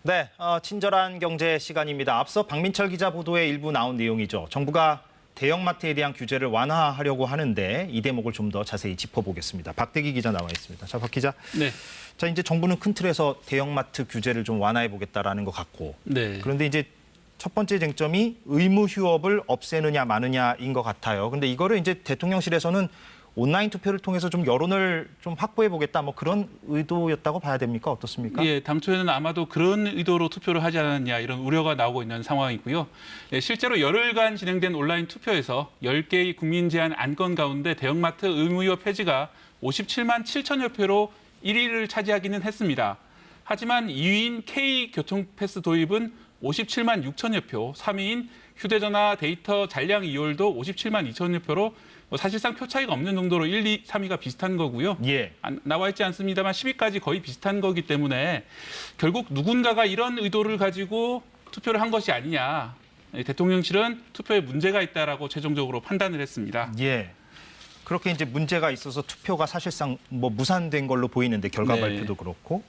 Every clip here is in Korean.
네, 친절한 경제 시간입니다. 앞서 박민철 기자 보도에 일부 나온 내용이죠. 정부가 대형마트에 대한 규제를 완화하려고 하는데 이 대목을 좀 더 자세히 짚어보겠습니다. 박대기 기자 나와 있습니다. 자, 박 기자. 네. 자, 이제 정부는 큰 틀에서 대형마트 규제를 좀 완화해보겠다라는 것 같고. 네. 그런데 이제 첫 번째 쟁점이 의무 휴업을 없애느냐 마느냐인 것 같아요. 근데 이거를 이제 대통령실에서는 온라인 투표를 통해서 좀 여론을 좀 확보해보겠다, 뭐 그런 의도였다고 봐야 됩니까? 어떻습니까? 예, 당초에는 아마도 그런 의도로 투표를 하지 않았냐 이런 우려가 나오고 있는 상황이고요. 예, 실제로 열흘간 진행된 온라인 투표에서 10개의 국민 제한 안건 가운데 대형마트 의무휴업 폐지가 57만 7천여 표로 1위를 차지하기는 했습니다. 하지만 2위인 K교통패스 도입은 57만 6천여 표, 3위인 휴대전화 데이터 잔량 이용도 57만 2천여 표로 사실상 표 차이가 없는 정도로 1, 2, 3위가 비슷한 거고요. 예. 나와 있지 않습니다만 10위까지 거의 비슷한 거기 때문에 결국 누군가가 이런 의도를 가지고 투표를 한 것이 아니냐. 대통령실은 투표에 문제가 있다라고 최종적으로 판단을 했습니다. 예. 그렇게 이제 문제가 있어서 투표가 사실상 뭐 무산된 걸로 보이는데 결과 네. 발표도 그렇고.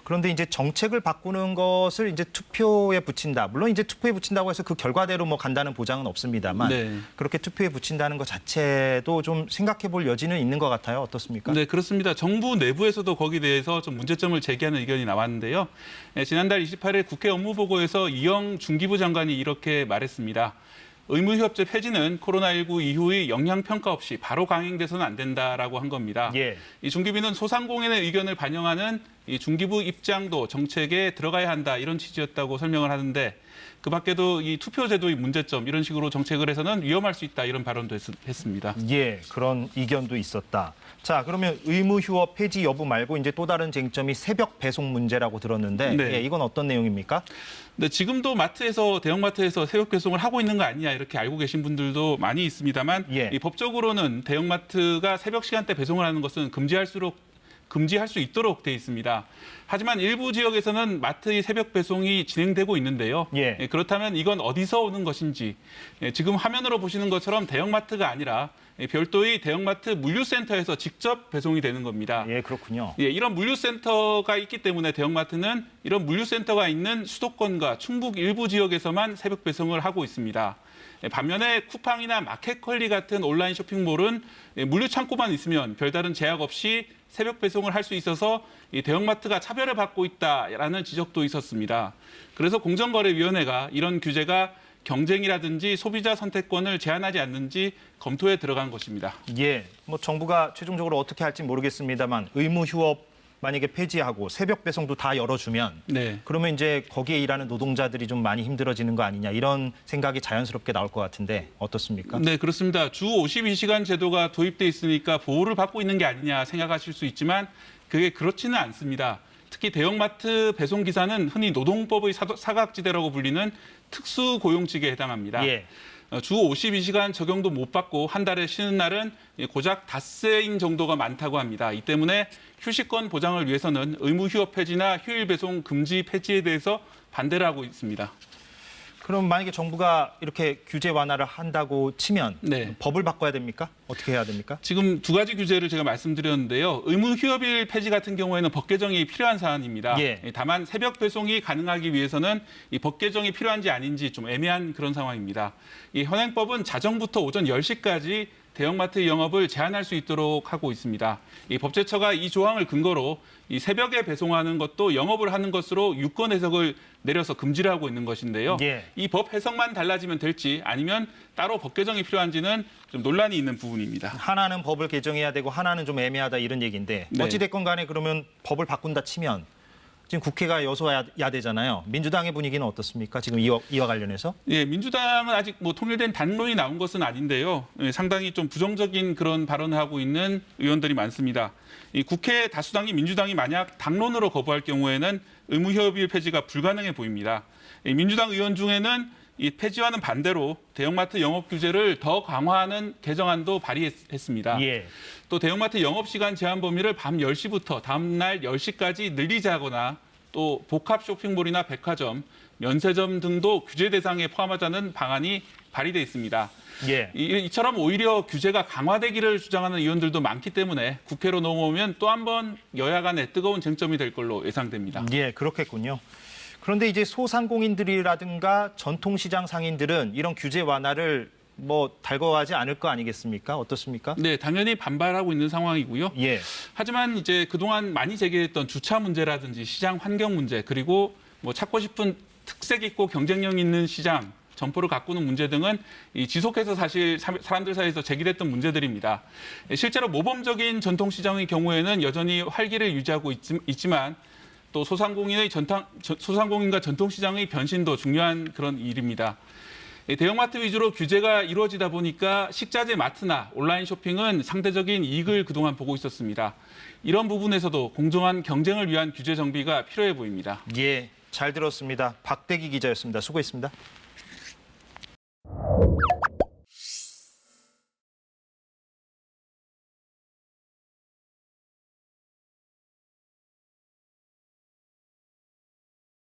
그런데 이제 정책을 바꾸는 것을 이제 투표에 붙인다. 물론 이제 투표에 붙인다고 해서 그 결과대로 뭐 간다는 보장은 없습니다만 네. 그렇게 투표에 붙인다는 것 자체도 좀 생각해 볼 여지는 있는 것 같아요. 어떻습니까? 네, 그렇습니다. 정부 내부에서도 거기에 대해서 좀 문제점을 제기하는 의견이 나왔는데요. 지난달 28일 국회 업무보고에서 이영 중기부 장관이 이렇게 말했습니다. 의무휴업제 폐지는 코로나19 이후의 영향평가 없이 바로 강행돼서는 안 된다라고 한 겁니다. 예. 이 중기부는 소상공인의 의견을 반영하는 이 중기부 입장도 정책에 들어가야 한다 이런 취지였다고 설명을 하는데 그 밖에도 이 투표제도의 문제점 이런 식으로 정책을 해서는 위험할 수 있다 이런 발언도 했습니다. 예, 그런 이견도 있었다. 자, 그러면 의무휴업 폐지 여부 말고 이제 또 다른 쟁점이 새벽 배송 문제라고 들었는데 네. 예, 이건 어떤 내용입니까? 네, 지금도 대형마트에서 새벽 배송을 하고 있는 거 아니냐 이렇게 알고 계신 분들도 많이 있습니다만 예. 이 법적으로는 대형마트가 새벽 시간대 배송을 하는 것은 금지할 수 있도록 돼 있습니다. 하지만 일부 지역에서는 마트의 새벽 배송이 진행되고 있는데요. 예. 그렇다면 이건 어디서 오는 것인지 지금 화면으로 보시는 것처럼 대형마트가 아니라 별도의 대형마트 물류센터에서 직접 배송이 되는 겁니다. 예, 그렇군요. 예, 이런 물류센터가 있기 때문에 대형마트는 이런 물류센터가 있는 수도권과 충북 일부 지역에서만 새벽 배송을 하고 있습니다. 반면에 쿠팡이나 마켓컬리 같은 온라인 쇼핑몰은 물류 창고만 있으면 별다른 제약 없이 새벽 배송을 할 수 있어서 이 대형마트가 차별을 받고 있다라는 지적도 있었습니다. 그래서 공정거래위원회가 이런 규제가 경쟁이라든지 소비자 선택권을 제한하지 않는지 검토에 들어간 것입니다. 예, 뭐 정부가 최종적으로 어떻게 할지 모르겠습니다만 의무 휴업 만약에 폐지하고 새벽 배송도 다 열어주면 네. 그러면 이제 거기에 일하는 노동자들이 좀 많이 힘들어지는 거 아니냐 이런 생각이 자연스럽게 나올 것 같은데 어떻습니까? 네, 그렇습니다. 주 52시간 제도가 도입돼 있으니까 보호를 받고 있는 게 아니냐 생각하실 수 있지만 그게 그렇지는 않습니다. 특히 대형마트 배송기사는 흔히 노동법의 사각지대라고 불리는 특수고용직에 해당합니다. 예. 주 52시간 적용도 못 받고 한 달에 쉬는 날은 고작 닷새인 정도가 많다고 합니다. 이 때문에 휴식권 보장을 위해서는 의무휴업 폐지나 휴일 배송 금지 폐지에 대해서 반대를 하고 있습니다. 그럼 만약에 정부가 이렇게 규제 완화를 한다고 치면 네. 법을 바꿔야 됩니까? 어떻게 해야 됩니까? 지금 두 가지 규제를 제가 말씀드렸는데요. 의무휴업일 폐지 같은 경우에는 법 개정이 필요한 사안입니다. 예. 다만 새벽 배송이 가능하기 위해서는 이 법 개정이 필요한지 아닌지 좀 애매한 그런 상황입니다. 이 현행법은 자정부터 오전 10시까지 대형마트 영업을 제한할 수 있도록 하고 있습니다. 이 법제처가 이 조항을 근거로 이 새벽에 배송하는 것도 영업을 하는 것으로 유권 해석을 내려서 금지를 하고 있는 것인데요. 예. 이 법 해석만 달라지면 될지 아니면 따로 법 개정이 필요한지는 좀 논란이 있는 부분입니다. 하나는 법을 개정해야 되고 하나는 좀 애매하다 이런 얘기인데 네. 어찌됐건 간에 그러면 법을 바꾼다 치면 지금 국회가 여소야대잖아요. 민주당의 분위기는 어떻습니까? 지금 이와 관련해서? 예, 민주당은 아직 통일된 당론이 나온 것은 아닌데요. 상당히 좀 부정적인 그런 발언을 하고 있는 의원들이 많습니다. 이 국회 다수당이 민주당이 만약 당론으로 거부할 경우에는 의무휴업일 폐지가 불가능해 보입니다. 민주당 의원 중에는 이 폐지와는 반대로 대형마트 영업 규제를 더 강화하는 개정안도 발의했습니다. 예. 또 대형마트 영업시간 제한 범위를 밤 10시부터 다음 날 10시까지 늘리자거나 또 복합 쇼핑몰이나 백화점, 면세점 등도 규제 대상에 포함하자는 방안이 발의돼 있습니다. 예. 이처럼 오히려 규제가 강화되기를 주장하는 의원들도 많기 때문에 국회로 넘어오면 또 한 번 여야 간의 뜨거운 쟁점이 될 걸로 예상됩니다. 예, 그렇겠군요. 그런데 이제 소상공인들이라든가 전통시장 상인들은 이런 규제 완화를 뭐 달궈하지 않을 거 아니겠습니까? 어떻습니까? 네, 당연히 반발하고 있는 상황이고요. 예. 하지만 이제 그동안 많이 제기됐던 주차 문제라든지 시장 환경 문제 그리고 뭐 찾고 싶은 특색 있고 경쟁력 있는 시장 점포를 가꾸는 문제 등은 지속해서 사실 사람들 사이에서 제기됐던 문제들입니다. 실제로 모범적인 전통시장의 경우에는 여전히 활기를 유지하고 있지만 또 소상공인과 전통시장의 변신도 중요한 그런 일입니다. 대형마트 위주로 규제가 이루어지다 보니까 식자재 마트나 온라인 쇼핑은 상대적인 이익을 그동안 보고 있었습니다. 이런 부분에서도 공정한 경쟁을 위한 규제 정비가 필요해 보입니다. 예, 잘 들었습니다. 박대기 기자였습니다. 수고했습니다.